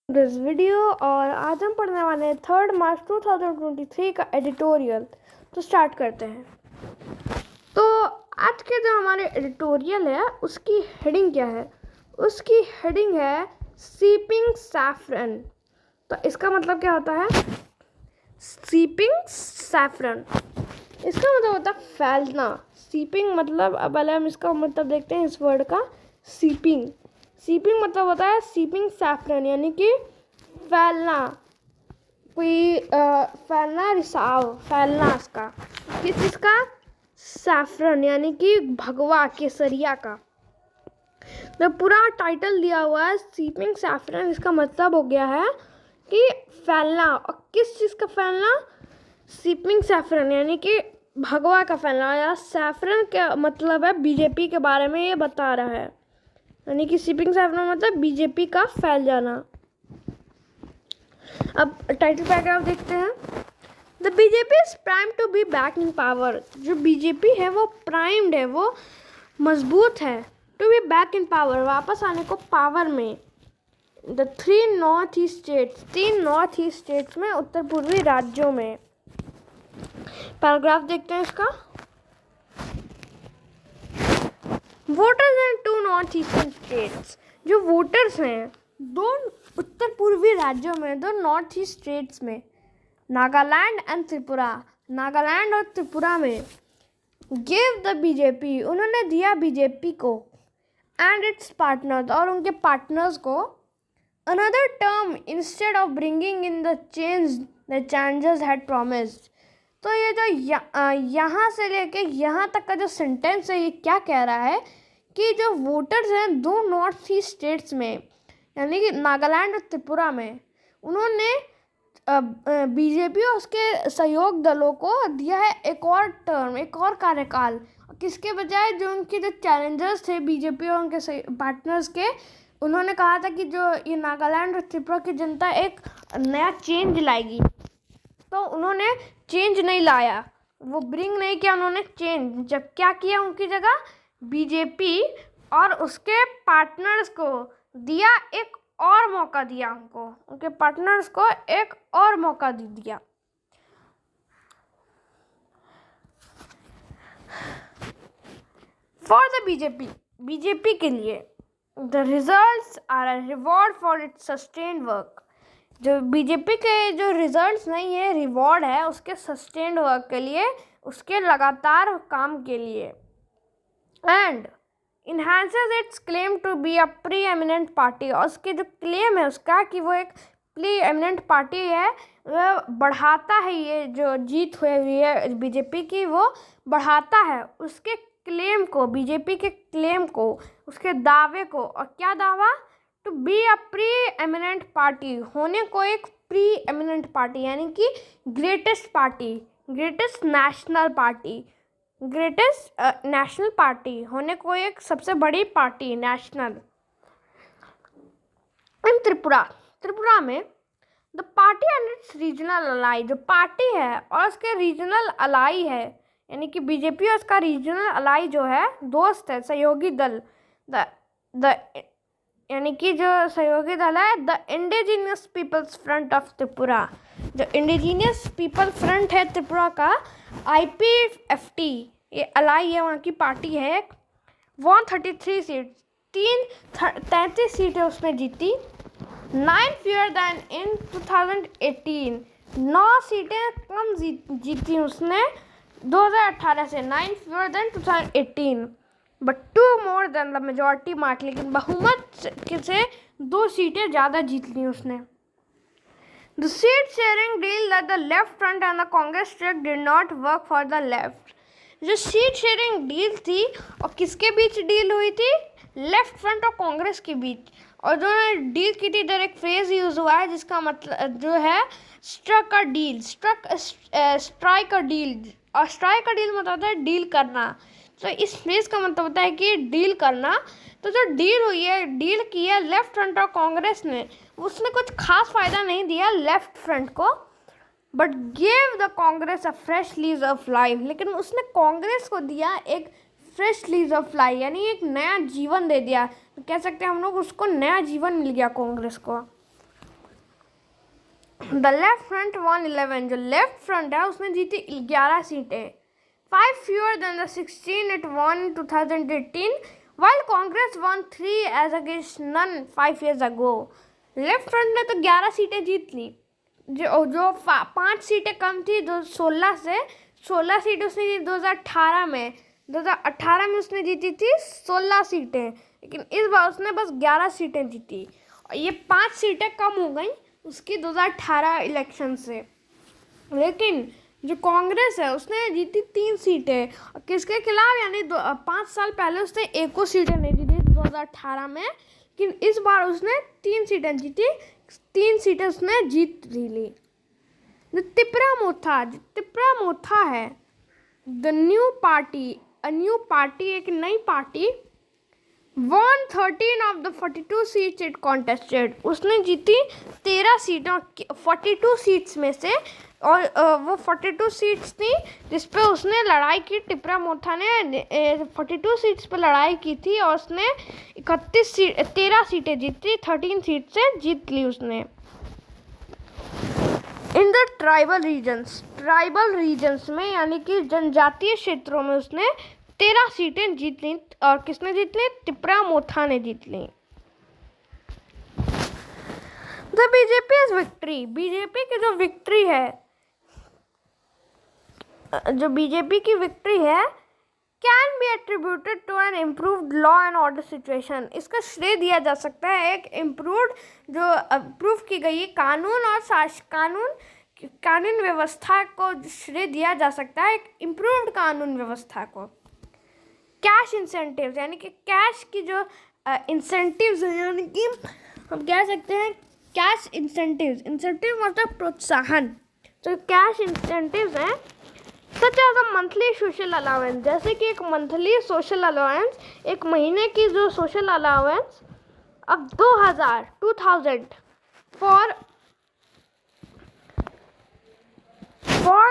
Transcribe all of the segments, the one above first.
This video और आज हम पढ़ने वाले हैं 3 मार्च 2023 का एडिटोरियल। तो स्टार्ट करते हैं। तो आज के जो हमारे एडिटोरियल है उसकी हेडिंग क्या है? उसकी हेडिंग है सीपिंग सैफरन। तो इसका मतलब क्या होता है? सीपिंग सैफरन इसका मतलब होता है फैलना। सीपिंग मतलब, अब पहले हम इसका मतलब देखते हैं इस वर्ड का। सीपिंग सीपिंग मतलब होता है सीपिंग सैफरन, यानी कि फैलना, कोई फैलना, रिसाव, फैलना इसका। किस चीज़ का? सैफरन यानी कि भगवा, केसरिया का। तो पूरा टाइटल दिया हुआ है सीपिंग सैफरन। इसका मतलब हो गया है कि फैलना। और किस चीज़ का फैलना? सीपिंग सैफरन यानी कि भगवा का फैलना। या सैफरन का मतलब है बीजेपी के बारे में ये बता रहा है, यानी कि सीपिंग सैफरन मतलब बीजेपी का फैल जाना। अब टाइटल पैराग्राफ देखते हैं। The BJP is prime to be back in power. जो बीजेपी है वो प्राइम्ड है, वो मजबूत है। To be back in power, वापस आने को पावर में। The 3 north east states, 3 north east states में, उत्तर पूर्वी राज्यों में। पैराग्राफ देखते हैं इसका। Voters in 2 north eastern states, जो वोटर्स हैं 2 उत्तर पूर्वी राज्यों में, 2 नॉर्थ ईस्ट स्टेट्स में, नागालैंड एंड त्रिपुरा, नागालैंड और त्रिपुरा में। गिव द बीजेपी, उन्होंने दिया बीजेपी को, एंड इट्स पार्टनर्स, और उनके पार्टनर्स को, another term instead of bringing in the change the changers had promised. तो ये जो यहाँ से लेके यहाँ तक का जो सेंटेंस है, ये क्या कह रहा है कि जो वोटर्स हैं 2 नॉर्थ ईस्ट स्टेट्स में, यानी कि नागालैंड और त्रिपुरा में, उन्होंने बीजेपी और उसके सहयोग दलों को दिया है एक और टर्म, एक और कार्यकाल। किसके बजाय? जो उनके जो चैलेंजर्स थे बीजेपी और उनके पार्टनर्स के, उन्होंने कहा था कि जो ये नागालैंड और त्रिपुरा की जनता एक नया चेंज लाएगी। तो उन्होंने चेंज नहीं लाया, वो ब्रिंग नहीं किया उन्होंने चेंज। जब क्या किया उनकी जगह? बीजेपी और उसके पार्टनर्स को दिया एक और मौका दिया, उनके पार्टनर्स को एक और मौका दिया। फॉर द बीजेपी के लिए, the results are a reward for its sustained work. जो बीजेपी के जो रिजल्ट्स नहीं है, रिवॉर्ड है उसके सस्टेन्ड वर्क के लिए, उसके लगातार काम के लिए। And enhances its claim to be a preeminent party, और उसके जो क्लेम है उसका कि वो एक प्री एमिनेंट पार्टी है, वह बढ़ाता है, ये जो जीत हुई है बीजेपी की वो बढ़ाता है उसके क्लेम को, बीजेपी के क्लेम को, उसके दावे को। और क्या दावा? To be a preeminent party, होने को एक प्री एमिनेंट पार्टी, यानी कि greatest party, greatest national party, greatest national party, होने को एक सबसे बड़ी पार्टी, नेशनल। इन त्रिपुरा में the party and its regional ally, जो पार्टी है और उसके रीजनल अलाई है, यानी कि बीजेपी और उसका रीजनल अलाई जो है, दोस्त है, सहयोगी दल, द यानी कि जो सहयोगी दल है, the Indigenous People's Front of Tripura, जो इंडिजिनियस पीपल फ्रंट है त्रिपुरा का, IPFT, ये अलाई है, वहाँ की पार्टी है। 133 सीट, 33 सीटें उसने जीती। 9 fewer than in 2018, 9 सीटें कम जीती उसने 2018 से, 9 fewer than 2018, but 2 more than the majority mark, लेकिन बहुमत से 2 सीटें ज़्यादा जीत ली उसने। The seat sharing deal that the left front and the Congress struck did not work for the left. जो सीट शेयरिंग डील थी, और किसके बीच डील हुई थी? लेफ्ट फ्रंट और कांग्रेस के बीच। और जो डील की थी, इधर एक फ्रेज यूज़ हुआ है जिसका मतलब जो है strike a deal, strike a deal, और स्ट्राइक अ डील मतलब होता है डील करना। तो इस फ्रेज का मतलब होता है कि डील करना। तो जो डील हुई है, डील की है लेफ्ट फ्रंट और कांग्रेस ने, उसने कुछ खास फ़ायदा नहीं दिया लेफ्ट फ्रंट को, but gave the Congress a fresh lease of life, लेकिन उसने कांग्रेस को दिया एक फ्रेश लीज ऑफ लाइफ, यानी एक नया जीवन दे दिया। तो कह सकते हैं हम लोग उसको नया जीवन मिल गया कांग्रेस को। द लेफ्ट फ्रंट वन 11, जो लेफ्ट फ्रंट है उसने जीती 11 सीटें, 5 fewer than the 16 it won in 2018, while Congress won 3 as against none 5 years ago. Left front ने तो 11 सीटें जीत ली, जो 5 सीटें कम थी, 16 से 16 सीटें उसने जीती 2018 में। 2018 में उसने जीती थी 16 सीटें, लेकिन इस बार उसने बस 11 सीटें जीती, और ये 5 सीटें कम हो गई उसकी 2018 इलेक्शन से। लेकिन जो कांग्रेस है उसने जीती 3 सीटें, और किसके खिलाफ, यानी 5 साल पहले उसने एको सीटें नहीं जीती 2018 में, लेकिन इस बार उसने 3 सीटें जीती, 3 सीटें उसने जीत ली। जो तिपरा मोथा है, the new party, a new party, एक नई party, won 13 of the 42 seats it contested, उसने जीती 13 सीटों, 42 सीट्स में से, और वो 42 सीट्स थी जिस पे उसने लड़ाई की। तिपरा मोथा ने 42 सीट्स पे लड़ाई की थी, और उसने 13 सीटें जीती, 13 सीट से जीत ली उसने। इन द ट्राइबल रीजन्स में, यानी कि जनजातीय क्षेत्रों में उसने 13 सीटें जीत ली, और किसने जीत ली? तिपरा मोथा ने जीत ली। द बीजेपी विक्ट्री, बीजेपी की जो विक्ट्री है, जो बीजेपी की विक्ट्री है, can be attributed to an improved law and order situation, इसका श्रेय दिया जा सकता है एक इम्प्रूव्ड, जो अप्रूव की गई कानून और कानून व्यवस्था को श्रेय दिया जा सकता है, एक इम्प्रूव्ड कानून व्यवस्था को। कैश इंसेंटिव्स, यानी कि कैश की जो इंसेंटिव्स हैं, यानी कि हम कह सकते हैं कैश इंसेंटिव मतलब प्रोत्साहन। तो कैश इंसेंटिव्स हैं such as a monthly social allowance, जैसे कि एक मंथली सोशल अलाउंस, एक महीने की जो सोशल अलाउंस अब 2000 फॉर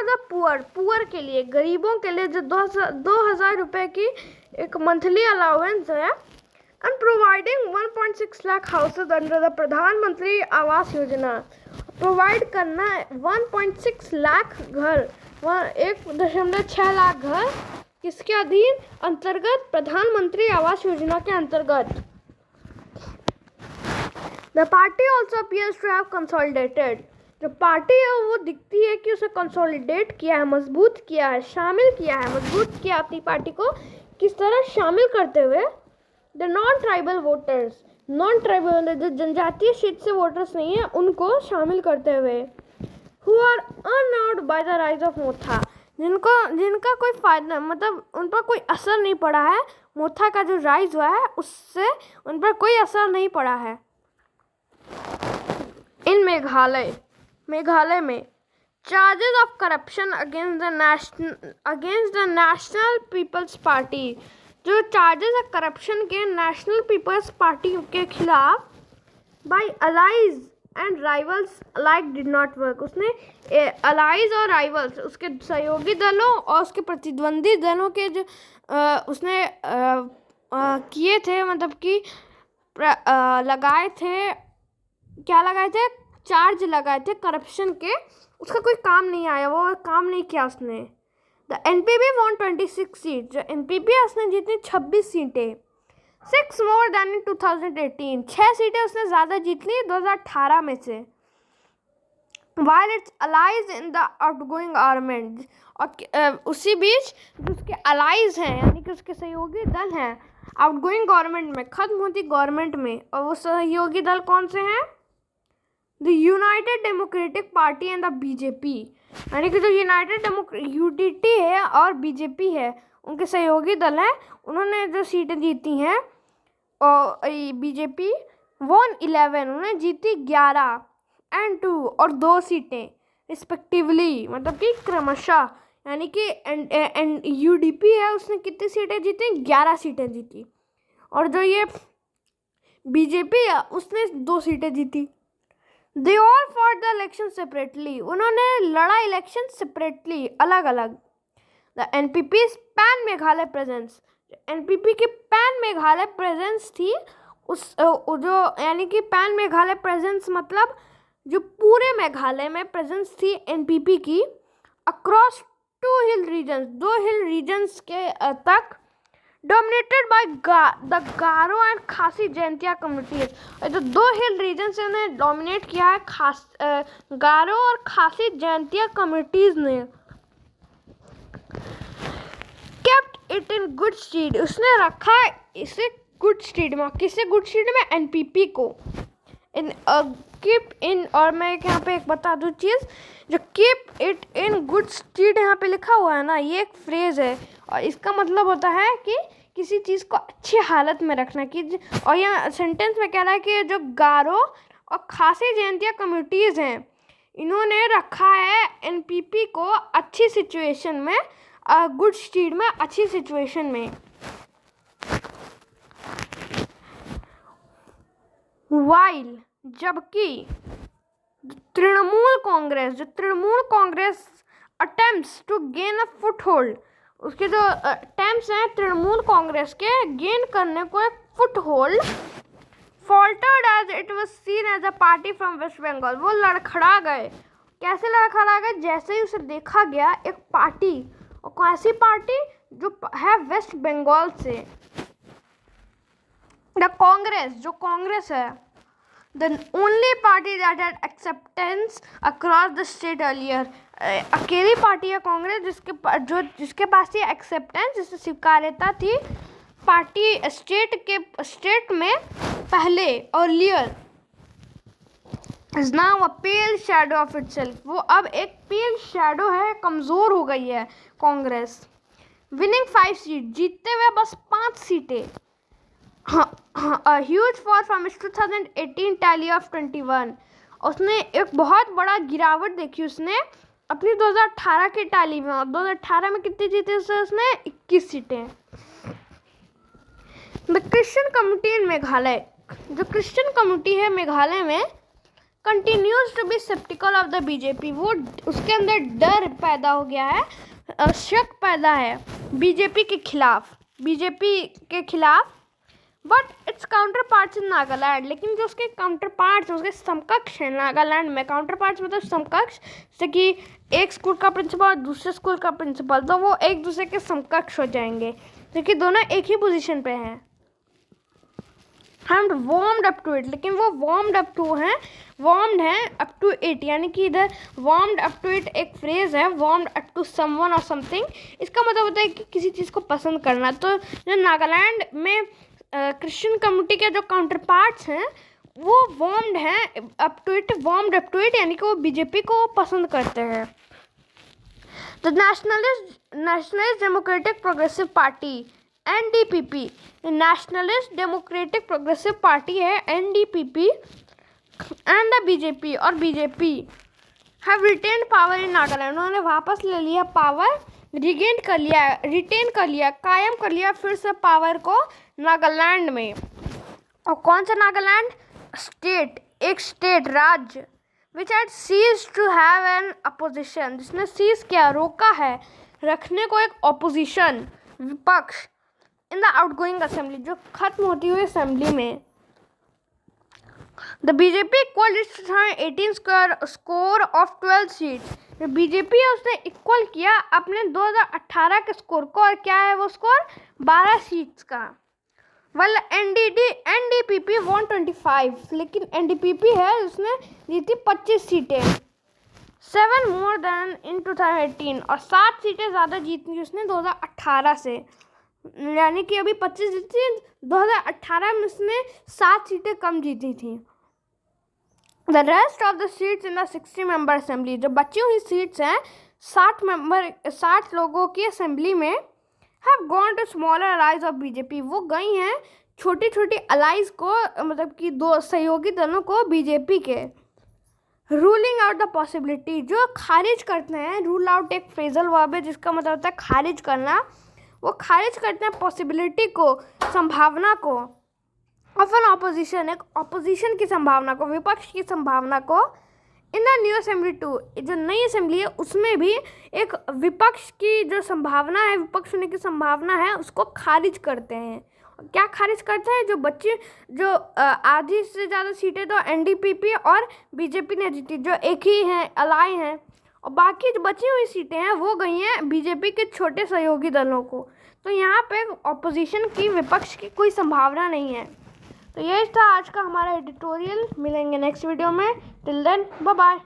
द पुअर के लिए, गरीबों के लिए जो 2000 रुपये की एक मंथली अलाउंस है, and providing 1.6 lakh houses under the प्रधानमंत्री आवास योजना, प्रोवाइड करना 1.6 लाख घर, 1.6 लाख घर किसके अधीन? अंतर्गत, प्रधानमंत्री आवास योजना के अंतर्गत। The party also appears to have consolidated, जो पार्टी है वो दिखती है कि उसे कंसोलिडेट किया है, मजबूत किया है, शामिल किया है, मजबूत किया अपनी पार्टी को, किस तरह? शामिल करते हुए the non tribal voters, non tribal जो जनजातीय क्षेत्र से वोटर्स नहीं है उनको शामिल करते हुए, who are undone by the rise of Motha, जिनका कोई फायदा, मतलब उन पर कोई असर नहीं पड़ा है, मोथा का जो राइज हुआ है उससे उन पर कोई असर नहीं पड़ा है। इन मेघालय में charges of corruption against the National People's Party, जो चार्जेस ऑफ करप्शन के नेशनल पीपल्स पार्टी के खिलाफ by allies and rivals alike did not work, उसने अलाइज और राइवल्स, उसके सहयोगी दलों और उसके प्रतिद्वंदी दलों के जो उसने किए थे, मतलब कि लगाए थे चार्ज लगाए थे करप्शन के, उसका कोई काम नहीं आया, वो काम नहीं किया उसने। द एनपीपी वॉन 26 सीट, जो एनपीपी है उसने जीती 26 सीटें, 6 मोर देन इन 2018, 6 सीटें उसने ज़्यादा जीत ली 2018 में से। While its allies in the outgoing government, और उसी बीच जो उसके अलाइज हैं, यानी कि उसके सहयोगी दल हैं, आउटगोइंग गवर्नमेंट में, खत्म होती गवर्नमेंट में, और वो सहयोगी दल कौन से हैं? The United democratic party and the BJP, यानी कि जो यूडीटी है और बीजेपी है उनके सहयोगी दल हैं, उन्होंने जो सीटें जीती हैं, और बीजेपी वॉन 11, उन्होंने जीती 11 एंड 2 और 2 सीटें रिस्पेक्टिवली, मतलब कि क्रमशः, यानी कि यूडीपी है उसने कितनी सीटें जीती? 11 सीटें जीती, और जो ये बीजेपी है उसने 2 सीटें जीती। They all fought the election separately, उन्होंने लड़ा इलेक्शन सेपरेटली, अलग अलग। The NPP pan Meghalaya presence, NPP की पैन मेघालय प्रेजेंस थी, उस जो यानी कि पैन मेघालय प्रेजेंस मतलब जो पूरे मेघालय में प्रेजेंस थी एनपीपी की अक्रॉस 2 हिल रीजन्स, 2 हिल रीजन्स के तक, dominated by the Garo and खासी जयंतिया कम्युनिटीज। तो 2 हिल रीजन्स ने डोमिनेट किया है गारो और खासी जयंतिया कम्युनिटीज ने। Kept it in good state, उसने रखा इसे गुड स्टेट में। किसे गुड स्टेट में? एनपीपी को। इन कीप इन, और मैं यहाँ पे एक बता दूँ चीज़, जो keep it in good state यहाँ पे लिखा हुआ है ना, ये एक फ्रेज है और इसका मतलब होता है कि किसी चीज़ को अच्छी हालत में रखना। कि और यहाँ सेंटेंस में कह रहा है कि जो गारो और खासी जयंतिया कम्युनिटीज़ हैं, इन्होंने रखा है एनपीपी को अच्छी सिचुएशन में, गुड स्टेट में, अच्छी सिचुएशन में। वाइल, जबकि Trinamool Congress attempts to gain a foothold, उसके जो अटेम्प्ट्स हैं तृणमूल कांग्रेस के गेन करने को एक foothold, faltered as it was seen as a party from West Bengal, वो लड़खड़ा गए। कैसे लड़खड़ा गए? जैसे ही उसे देखा गया एक पार्टी, और कैसी पार्टी? जो है वेस्ट बंगाल से। द कांग्रेस, जो कांग्रेस है, the only party that had acceptance across the state earlier, अकेली पार्टी है कांग्रेस जिसके पास ये एक्सेप्टेंस, जिससे स्वीकार्यता थी पार्टी स्टेट में पहले, earlier, is now a pale shadow of itself, वो अब एक पेल शैडो है, कमज़ोर हो गई है कांग्रेस। विनिंग 5 सीट, जीतते हुए बस 5 सीटें। A huge fall from its 2018 tally of 21, उसने एक बहुत बड़ा गिरावट देखी उसने अपनी 2018 के टैली में। और 2018 में कितनी जीते उसने? 21 सीटें। The Christian community in Meghalaya, जो क्रिश्चियन कम्युनिटी है मेघालय में, continues to be sceptical of the BJP, वो उसके अंदर डर पैदा हो गया है, शक पैदा है बीजेपी के खिलाफ। But it's counter parts in Nagaland, लेकिन जो उसके काउंटर पार्ट्स, उसके समकक्ष हैं नागालैंड में। काउंटर पार्ट्स मतलब समकक्ष, जैसे कि एक स्कूल का प्रिंसिपल और दूसरे स्कूल का प्रिंसिपल, तो वो एक दूसरे के समकक्ष हो जाएंगे क्योंकि दोनों एक ही पोजीशन पे हैं। हम वार्म्ड अप टू इट, लेकिन वो वार्म्ड हैं अप टू इट, यानी कि इधर वार्म्ड अप टू इट एक फ्रेज है, वार्म्ड अप टू समवन और समथिंग, इसका मतलब होता है कि किसी चीज़ को पसंद करना। तो जो नागालैंड में क्रिश्चियन कम्युनिटी के जो काउंटर पार्ट्स हैं वो वार्म्ड अप टू इट, यानी कि वो बीजेपी को पसंद करते हैं। The nationalist democratic progressive party NDPP, nationalist democratic progressive party है एनडीपीपी, एंड द बीजेपी, और BJP have retained power in Nagaland, उन्होंने वापस ले लिया पावर, रिटेन कर लिया, कायम कर लिया फिर से पावर को नागालैंड में। और कौन सा नागालैंड? स्टेट, एक स्टेट, राज्य, which had ceased to have an opposition, जिसने सीज किया, रोका है रखने को एक ऑपोजिशन, विपक्ष, इन द आउटगोइंग असेंबली, जो खत्म होती हुई असेंबली में। The BJP equal it's 2018 score of 12 seats, BJP है उसने इक्वल किया अपने 2018 के स्कोर को, और क्या है वो स्कोर? 12 सीट्स का। वेल एनडीपीपी वॉन 25, लेकिन एनडीपीपी है उसने जीती 25 सीटें, 7 मोर देन इन 2018, और 7 सीटें ज़्यादा जीती उसने 2018 से, यानी कि अभी 25 जीती, 2018 में उसने 7 सीटें कम जीती थी। The rest of the seats in the 60 member assembly, जो बची हुई सीट्स हैं 60 लोगों की असेंबली में, have gone to smaller allies of BJP, वो गई हैं छोटी छोटी अलाइज को, मतलब कि 2 सहयोगी दलों को बीजेपी के। रूलिंग आउट द पॉसिबिलिटी, जो खारिज करते हैं, रूल आउट एक फ्रेजल वर्ब है जिसका मतलब होता है खारिज करना, वो खारिज करते हैं पॉसिबिलिटी को, संभावना को, ऑफ एन ऑपोजिशन, एक ऑपोजिशन की संभावना को, विपक्ष की संभावना को। इन द न्यू असेंबली 2, जो नई असेंबली है उसमें भी एक विपक्ष की जो संभावना है, विपक्ष होने की संभावना है, उसको खारिज करते हैं क्या खारिज करते हैं? जो आधी से ज़्यादा सीटें तो एनडीपीपी और बीजेपी ने जीती, जो एक ही हैं, अलाई हैं, और बाकी जो बची हुई सीटें हैं वो गई हैं बीजेपी के छोटे सहयोगी दलों को। तो यहाँ पे ऑपोजिशन की, विपक्ष की कोई संभावना नहीं है। तो ये था आज का हमारा एडिटोरियल। मिलेंगे नेक्स्ट वीडियो में। Till then bye bye.